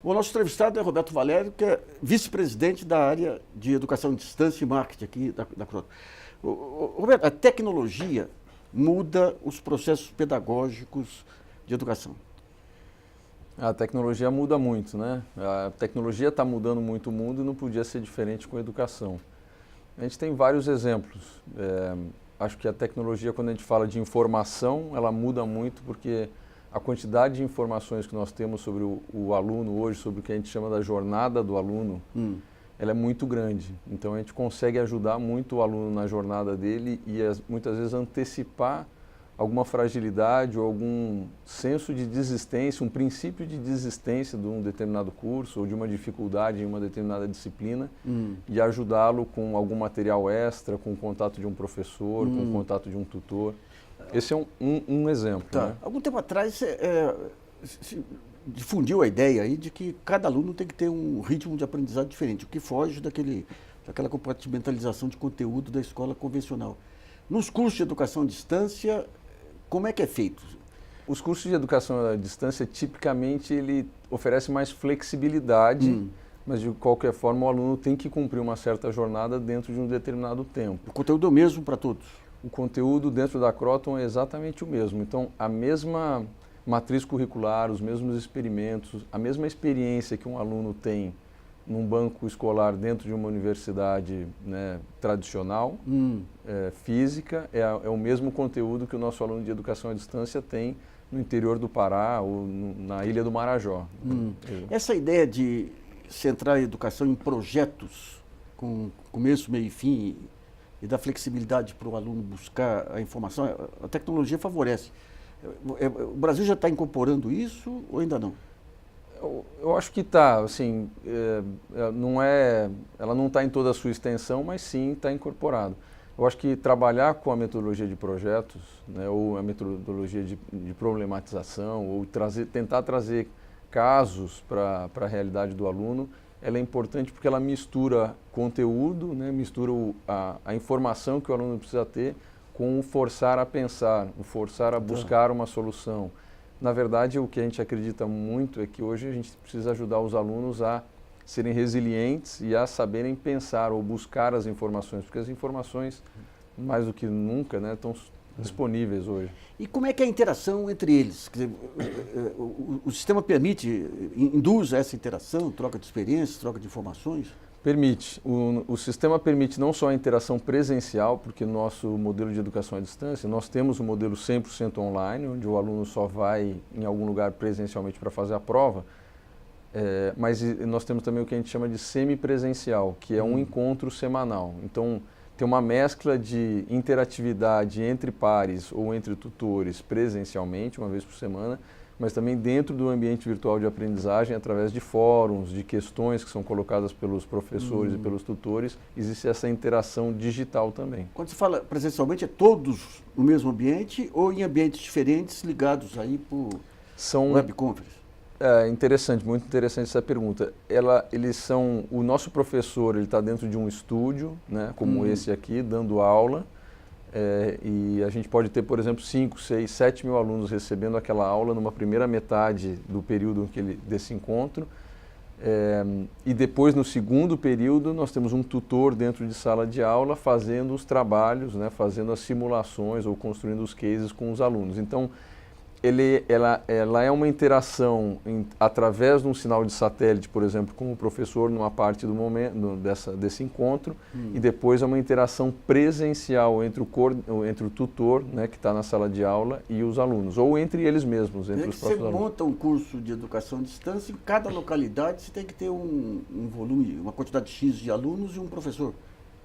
O nosso entrevistado é Roberto Valério, que é vice-presidente da área de educação à distância e marketing aqui da Croton. Roberto, a tecnologia muda os processos pedagógicos de educação. A tecnologia muda muito, né? A tecnologia está mudando muito o mundo e não podia ser diferente com a educação. A gente tem vários exemplos. Acho que a tecnologia, quando a gente fala de informação, ela muda muito porque a quantidade de informações que nós temos sobre o aluno hoje, sobre o que a gente chama da jornada do aluno, ela é muito grande. Então a gente consegue ajudar muito o aluno na jornada dele e muitas vezes antecipar alguma fragilidade ou algum senso de desistência, um princípio de desistência de um determinado curso ou de uma dificuldade em uma determinada disciplina e ajudá-lo com algum material extra, com o contato de um professor, com o contato de um tutor. Esse é um exemplo. Tá. Né? Algum tempo atrás se difundiu a ideia aí de que cada aluno tem que ter um ritmo de aprendizado diferente, o que foge daquela compartimentalização de conteúdo da escola convencional. Nos cursos de educação à distância, como é que é feito? Os cursos de educação à distância, tipicamente, ele oferece mais flexibilidade, mas de qualquer forma o aluno tem que cumprir uma certa jornada dentro de um determinado tempo. O conteúdo é o mesmo para todos? O conteúdo dentro da Croton é exatamente o mesmo. Então, a mesma matriz curricular, os mesmos experimentos, a mesma experiência que um aluno tem num banco escolar dentro de uma universidade, né, tradicional, física, é o mesmo conteúdo que o nosso aluno de educação à distância tem no interior do Pará ou na Ilha do Marajó. Essa ideia de centrar a educação em projetos com começo, meio e fim e dar flexibilidade para o aluno buscar a informação, a tecnologia favorece. O Brasil já está incorporando isso ou ainda não? Eu acho que está, assim, ela não está em toda a sua extensão, mas sim está incorporado. Eu acho que trabalhar com a metodologia de projetos, né, ou a metodologia de problematização, ou tentar trazer casos para a realidade do aluno, ela é importante porque ela mistura conteúdo, né, mistura a informação que o aluno precisa ter com o forçar a pensar, o forçar a buscar uma solução. Na verdade, o que a gente acredita muito é que hoje a gente precisa ajudar os alunos a serem resilientes e a saberem pensar ou buscar as informações, porque as informações, mais do que nunca, né, estão disponíveis hoje. E como é que é a interação entre eles? Quer dizer, o sistema induz essa interação, troca de experiências, troca de informações? Permite. O sistema permite não só a interação presencial, porque no nosso modelo de educação à distância, nós temos um modelo 100% online, onde o aluno só vai em algum lugar presencialmente para fazer a prova, mas nós temos também o que a gente chama de semipresencial, que é um encontro semanal. Então, tem uma mescla de interatividade entre pares ou entre tutores presencialmente, uma vez por semana, mas também dentro do ambiente virtual de aprendizagem, através de fóruns, de questões que são colocadas pelos professores e pelos tutores, existe essa interação digital também. Quando se fala presencialmente, é todos no mesmo ambiente ou em ambientes diferentes ligados aí por webconference? Interessante, muito interessante essa pergunta. O nosso professor, ele está dentro de um estúdio, né, como esse aqui, dando aula. E a gente pode ter, por exemplo, 5, 6, 7 mil alunos recebendo aquela aula numa primeira metade do período desse encontro. E depois, no segundo período, nós temos um tutor dentro de sala de aula fazendo os trabalhos, né, fazendo as simulações ou construindo os cases com os alunos. Então, ela é uma interação através de um sinal de satélite, por exemplo, com o professor numa parte do momento desse encontro, e depois é uma interação presencial entre o tutor, né, que está na sala de aula, e os alunos, ou entre eles mesmos, entre os próprios alunos. Você monta um curso de educação à distância, em cada localidade você tem que ter um volume, uma quantidade X de alunos e um professor?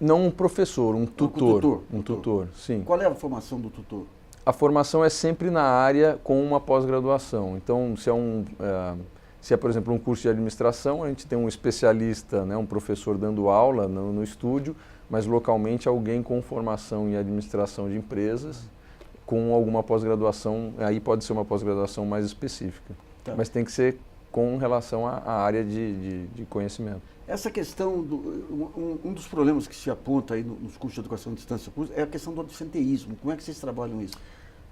Não um professor, um tutor. Um tutor, sim. Qual é a formação do tutor? A formação é sempre na área com uma pós-graduação. Então, se é, por exemplo, um curso de administração, a gente tem um especialista, né, um professor dando aula no estúdio, mas localmente alguém com formação em administração de empresas, com alguma pós-graduação, aí pode ser uma pós-graduação mais específica. Tá. Mas tem que ser com relação à área de conhecimento. Essa questão, um dos problemas que se aponta aí nos cursos de educação à distância é a questão do absenteísmo. Como é que vocês trabalham isso?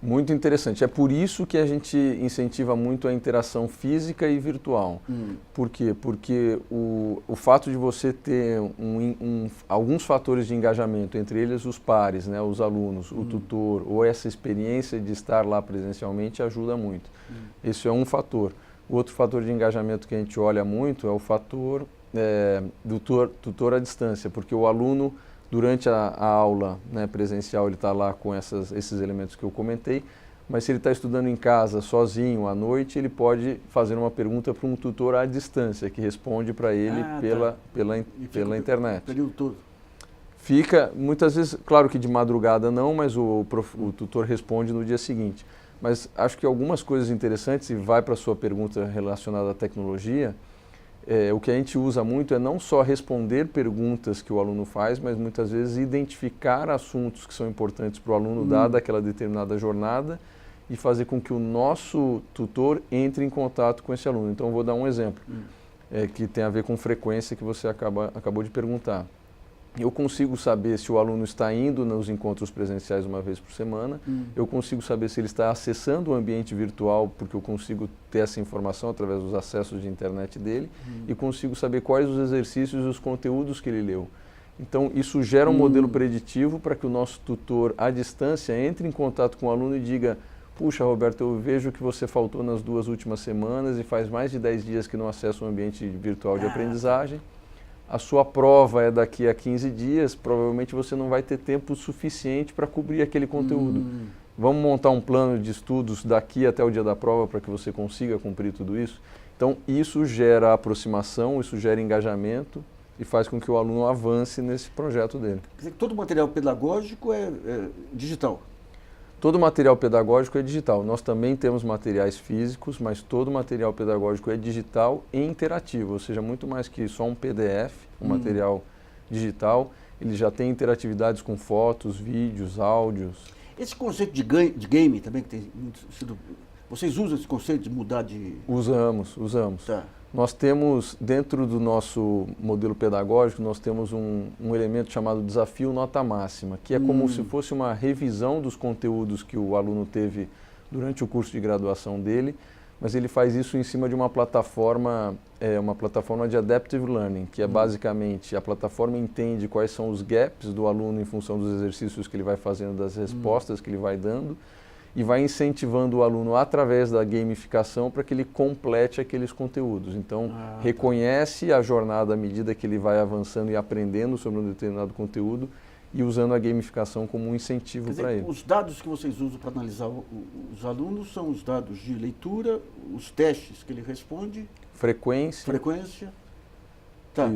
Muito interessante. É por isso que a gente incentiva muito a interação física e virtual. Por quê? Porque o fato de você ter alguns fatores de engajamento, entre eles os pares, né, os alunos, o tutor, ou essa experiência de estar lá presencialmente, ajuda muito. Esse é um fator. O outro fator de engajamento que a gente olha muito é o fator do tutor à distância, porque o aluno, durante a aula, né, presencial, ele está lá com esses elementos que eu comentei, mas se ele está estudando em casa, sozinho, à noite, ele pode fazer uma pergunta para um tutor à distância, que responde para ele pela internet. O período todo. Fica, muitas vezes, claro que de madrugada não, mas o tutor responde no dia seguinte. Mas acho que algumas coisas interessantes, e vai para a sua pergunta relacionada à tecnologia, o que a gente usa muito é não só responder perguntas que o aluno faz, mas muitas vezes identificar assuntos que são importantes para o aluno, dada aquela determinada jornada, e fazer com que o nosso tutor entre em contato com esse aluno. Então, eu vou dar um exemplo, que tem a ver com frequência, que você acabou de perguntar. Eu consigo saber se o aluno está indo nos encontros presenciais uma vez por semana, eu consigo saber se ele está acessando o ambiente virtual, porque eu consigo ter essa informação através dos acessos de internet dele, e consigo saber quais os exercícios e os conteúdos que ele leu. Então, isso gera um modelo preditivo para que o nosso tutor, à distância, entre em contato com o aluno e diga: puxa, Roberto, eu vejo que você faltou nas 2 últimas semanas e faz mais de 10 dias que não acessa o ambiente virtual de aprendizagem. A sua prova é daqui a 15 dias, provavelmente você não vai ter tempo suficiente para cobrir aquele conteúdo. Vamos montar um plano de estudos daqui até o dia da prova para que você consiga cumprir tudo isso? Então, isso gera aproximação, isso gera engajamento e faz com que o aluno avance nesse projeto dele. Quer dizer que todo o material pedagógico é digital? Todo o material pedagógico é digital. Nós também temos materiais físicos, mas todo o material pedagógico é digital e interativo, ou seja, muito mais que só um PDF, um material digital. Ele já tem interatividades com fotos, vídeos, áudios. Esse conceito de game também, que tem sido... Vocês usam esse conceito de mudar de... Usamos. Tá. Nós temos, dentro do nosso modelo pedagógico, nós temos um elemento chamado desafio nota máxima, que é como se fosse uma revisão dos conteúdos que o aluno teve durante o curso de graduação dele, mas ele faz isso em cima de uma plataforma de Adaptive Learning, que é basicamente, a plataforma entende quais são os gaps do aluno em função dos exercícios que ele vai fazendo, das respostas que ele vai dando, e vai incentivando o aluno através da gamificação para que ele complete aqueles conteúdos. Então, reconhece a jornada à medida que ele vai avançando e aprendendo sobre um determinado conteúdo e usando a gamificação como um incentivo para ele. Os dados que vocês usam para analisar os alunos são os dados de leitura, os testes que ele responde... Frequência. Tá.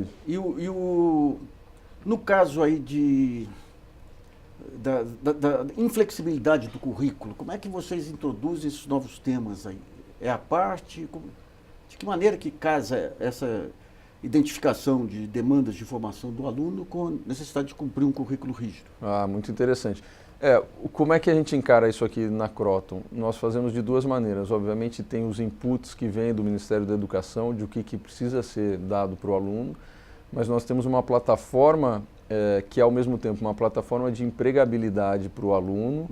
No caso aí da inflexibilidade do currículo, como é que vocês introduzem esses novos temas aí? É a parte? De que maneira que casa essa identificação de demandas de formação do aluno com a necessidade de cumprir um currículo rígido? Muito interessante. Como é que a gente encara isso aqui na Kroton? Nós fazemos de 2 maneiras. Obviamente tem os inputs que vêm do Ministério da Educação, de o que precisa ser dado para o aluno, mas nós temos uma plataforma que é ao mesmo tempo uma plataforma de empregabilidade para o aluno,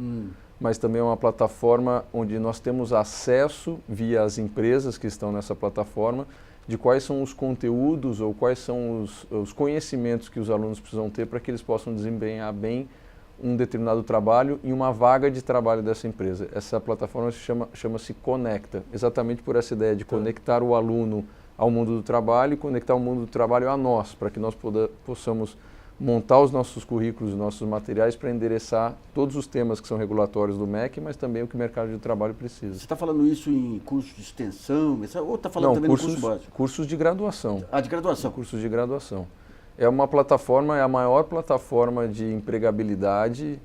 mas também é uma plataforma onde nós temos acesso via as empresas que estão nessa plataforma de quais são os conteúdos ou quais são os conhecimentos que os alunos precisam ter para que eles possam desempenhar bem um determinado trabalho em uma vaga de trabalho dessa empresa. Essa plataforma chama-se Conecta, exatamente por essa ideia de conectar o aluno ao mundo do trabalho e conectar o mundo do trabalho a nós, para que nós possamos montar os nossos currículos, os nossos materiais para endereçar todos os temas que são regulatórios do MEC, mas também o que o mercado de trabalho precisa. Você está falando isso em cursos de extensão, ou está falando também no curso básico? Cursos de graduação. De graduação. Cursos de graduação. É uma plataforma, é a maior plataforma de empregabilidade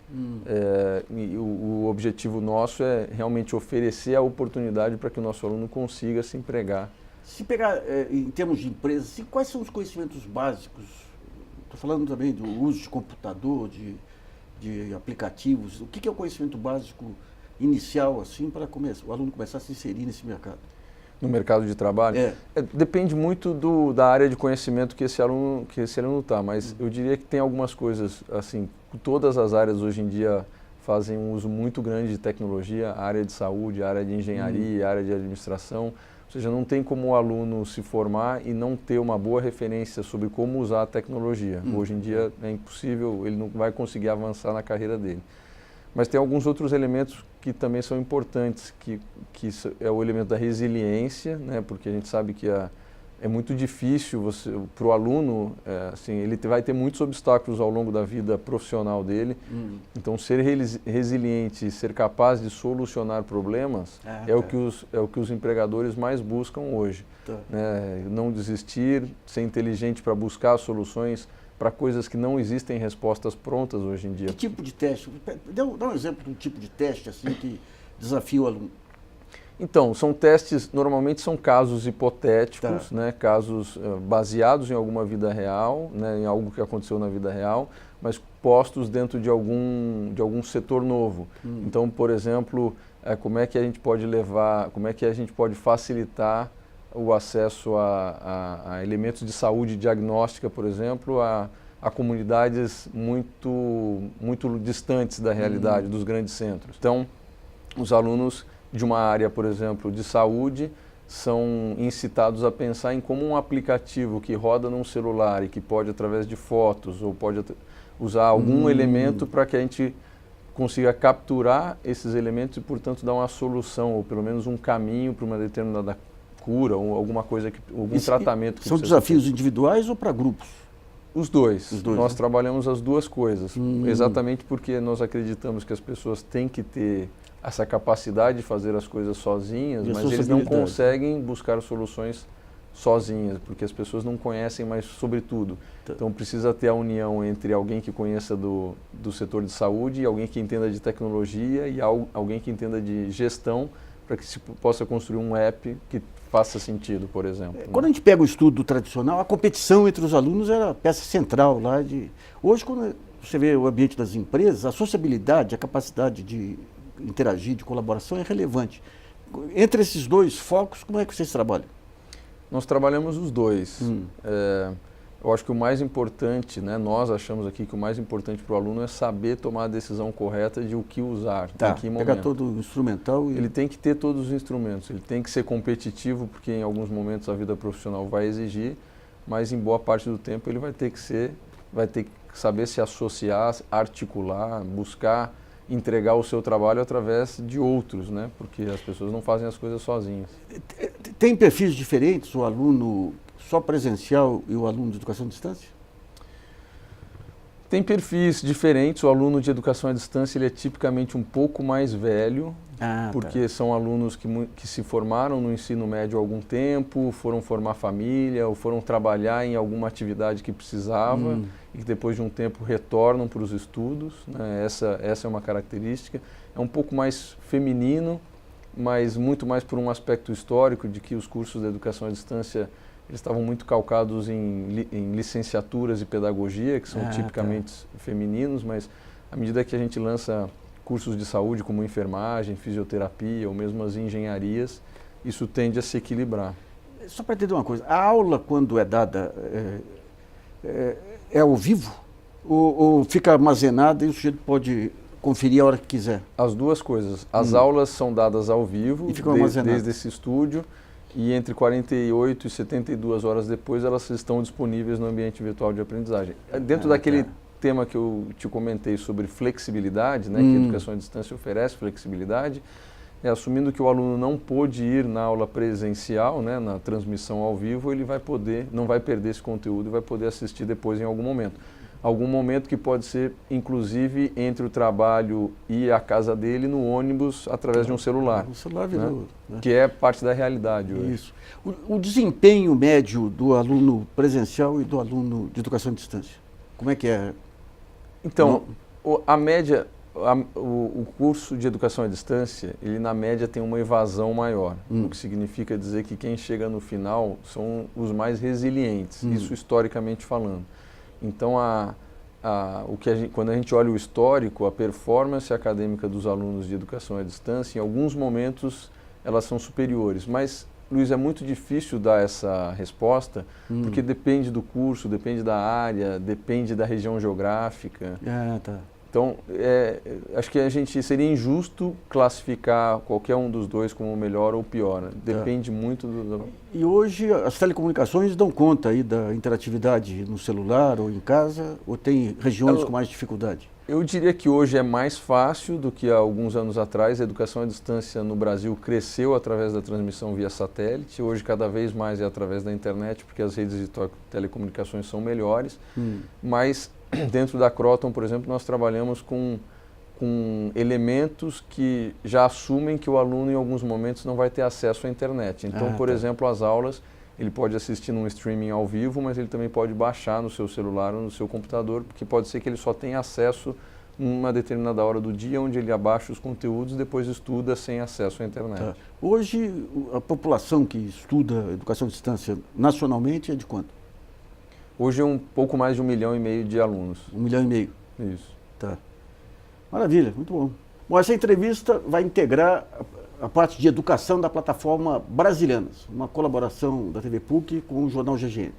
e o objetivo nosso é realmente oferecer a oportunidade para que o nosso aluno consiga se empregar. Se pegar em termos de empresas, quais são os conhecimentos básicos? Estou falando também do uso de computador, de aplicativos. O que é o conhecimento básico inicial assim para o aluno começar a se inserir nesse mercado? No mercado de trabalho? Depende muito da área de conhecimento que esse aluno está, mas eu diria que tem algumas coisas, assim, todas as áreas hoje em dia fazem um uso muito grande de tecnologia, a área de saúde, a área de engenharia, a área de administração. Ou seja, não tem como o aluno se formar e não ter uma boa referência sobre como usar a tecnologia. Hoje em dia é impossível, ele não vai conseguir avançar na carreira dele. Mas tem alguns outros elementos que também são importantes, que é o elemento da resiliência, né? Porque a gente sabe que é muito difícil para o aluno, assim, ele vai ter muitos obstáculos ao longo da vida profissional dele. Então, ser resiliente, ser capaz de solucionar problemas é o que os empregadores mais buscam hoje. Né? Não desistir, ser inteligente para buscar soluções para coisas que não existem respostas prontas hoje em dia. Que tipo de teste? Dá um exemplo de um tipo de teste assim que desafia o aluno. Então, são testes, normalmente são casos hipotéticos, né, casos baseados em alguma vida real, né, em algo que aconteceu na vida real, mas postos dentro de algum setor novo. Então, por exemplo, como é que a gente pode facilitar o acesso a elementos de saúde diagnóstica, por exemplo, a comunidades muito distantes da realidade dos grandes centros. Então, os alunos de uma área, por exemplo, de saúde, são incitados a pensar em como um aplicativo que roda num celular e que pode, através de fotos, ou pode usar algum elemento para que a gente consiga capturar esses elementos e, portanto, dar uma solução, ou pelo menos um caminho para uma determinada cura, ou alguma coisa, algum tratamento. São desafios individuais ou para grupos? Os dois. Nós né? trabalhamos as duas coisas, exatamente porque nós acreditamos que as pessoas têm que ter essa capacidade de fazer as coisas sozinhas, mas eles não conseguem buscar soluções sozinhas, porque as pessoas não conhecem mais sobre tudo. Então precisa ter a união entre alguém que conheça do setor de saúde, e alguém que entenda de tecnologia e alguém que entenda de gestão, para que se possa construir um app que faça sentido, por exemplo. Quando a gente pega o estudo tradicional, a competição entre os alunos era a peça central lá de... Hoje, quando você vê o ambiente das empresas, a sociabilidade, a capacidade de interagir, de colaboração é relevante. Entre esses dois focos, como é que vocês trabalham? Nós trabalhamos os dois. Eu acho que o mais importante, né, nós achamos aqui que o mais importante para o aluno é saber tomar a decisão correta de o que usar, em que momento. Pegar todo o instrumental e... Ele tem que ter todos os instrumentos, ele tem que ser competitivo, porque em alguns momentos a vida profissional vai exigir, mas em boa parte do tempo ele vai ter que saber se associar, articular, buscar entregar o seu trabalho através de outros, né? Porque as pessoas não fazem as coisas sozinhas. Tem perfis diferentes, o aluno só presencial e o aluno de educação à distância? Tem perfis diferentes. O aluno de educação à distância ele é tipicamente um pouco mais velho, porque são alunos que se formaram no ensino médio há algum tempo, foram formar família ou foram trabalhar em alguma atividade que precisava e que depois de um tempo retornam para os estudos, né? Essa é uma característica. É um pouco mais feminino, mas muito mais por um aspecto histórico de que os cursos de educação à distância eles estavam muito calcados em licenciaturas e pedagogia, que são tipicamente femininos, mas à medida que a gente lança cursos de saúde como enfermagem, fisioterapia ou mesmo as engenharias, isso tende a se equilibrar. Só para entender uma coisa, a aula quando é dada é ao vivo ou fica armazenada e o sujeito pode conferir a hora que quiser? As duas coisas. As aulas são dadas ao vivo, desde esse estúdio, e entre 48 e 72 horas depois elas estão disponíveis no ambiente virtual de aprendizagem. Dentro daquele tema que eu te comentei sobre flexibilidade, né, que a educação à distância oferece flexibilidade, assumindo que o aluno não pôde ir na aula presencial, né, na transmissão ao vivo, ele não vai perder esse conteúdo e vai poder assistir depois em algum momento. Algum momento que pode ser, inclusive, entre o trabalho e a casa dele, no ônibus, através de um celular. O celular virou... Né? Que é parte da realidade hoje. Isso. O desempenho médio do aluno presencial e do aluno de educação à distância, como é que é? Então, a média, o curso de educação à distância, ele na média tem uma evasão maior, o que significa dizer que quem chega no final são os mais resilientes, isso historicamente falando. Então, quando a gente olha o histórico, a performance acadêmica dos alunos de educação à distância, em alguns momentos elas são superiores, mas, Luiz, é muito difícil dar essa resposta, porque depende do curso, depende da área, depende da região geográfica. Então, acho que a gente seria injusto classificar qualquer um dos dois como melhor ou pior, né? Depende muito do... E hoje as telecomunicações dão conta aí da interatividade no celular ou em casa, ou tem regiões com mais dificuldade? Eu diria que hoje é mais fácil do que há alguns anos atrás. A educação à distância no Brasil cresceu através da transmissão via satélite. Hoje, cada vez mais é através da internet, porque as redes de telecomunicações são melhores. Mas, dentro da Kroton, por exemplo, nós trabalhamos com elementos que já assumem que o aluno, em alguns momentos, não vai ter acesso à internet. Então, por exemplo, as aulas, ele pode assistir num streaming ao vivo, mas ele também pode baixar no seu celular ou no seu computador, porque pode ser que ele só tenha acesso numa determinada hora do dia, onde ele abaixa os conteúdos e depois estuda sem acesso à internet. Hoje, a população que estuda educação à distância nacionalmente é de quanto? Hoje é um pouco mais de 1,5 milhão de alunos. 1,5 milhão? Isso. Tá. Maravilha, muito bom. Bom, essa entrevista vai integrar a parte de educação da plataforma Brasilianas, uma colaboração da TV PUC com o jornal GGN.